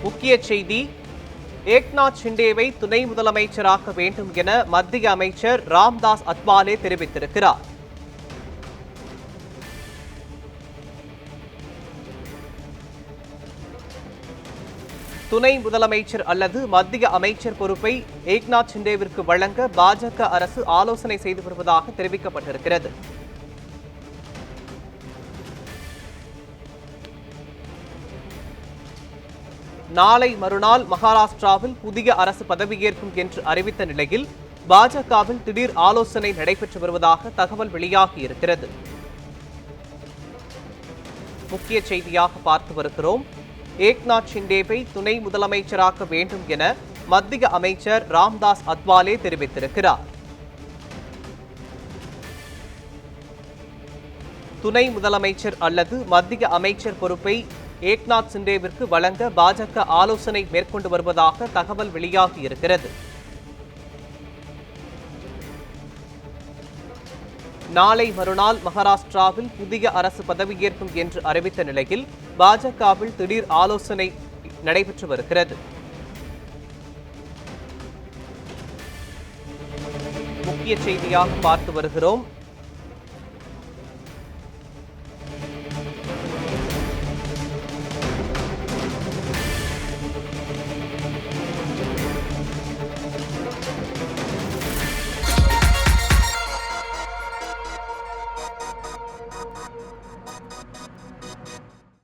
முக்கிய செய்தி: ஏக்நாத் ஷிண்டேவை துணை முதலமைச்சராக்க வேண்டும் என மத்திய அமைச்சர் ராம்தாஸ் அத்வாலே தெரிவித்திருக்கிறார். துணை முதலமைச்சர் அல்லது மத்திய அமைச்சர் பொறுப்பை ஏக்நாத் ஷிண்டேவிற்கு வழங்க பாஜக அரசு ஆலோசனை செய்து வருவதாக தெரிவிக்கப்பட்டிருக்கிறது. நாளை மறுநாள் மகாராஷ்டிராவில் புதிய அரசு பதவியேற்கும் என்று அறிவித்த நிலையில் பாஜகவில் திடீர் ஆலோசனை நடைபெற்று வருவதாக தகவல் வெளியாகியிருக்கிறது. முக்கிய செய்தியாக பார்த்து வருகிறோம். ஏக்நாத் ஷிண்டேவை துணை முதலமைச்சராக்க வேண்டும் என மத்திய அமைச்சர் ராம்தாஸ் அத்வாலே தெரிவித்திருக்கிறார். துணை முதலமைச்சர் அல்லது மத்திய அமைச்சர் பொறுப்பை ஏக்நாத் ஷிண்டேவிற்கு வழங்க பாஜக ஆலோசனை மேற்கொண்டு வருவதாக தகவல் வெளியாகியிருக்கிறது. நாளை மறுநாள் மகாராஷ்டிராவில் புதிய அரசு பதவியேற்கும் என்று அறிவித்த நிலையில் பாஜகவில் திடீர் ஆலோசனை நடைபெற்று வருகிறது. முக்கிய செய்தியாக பார்த்து வருகிறோம்.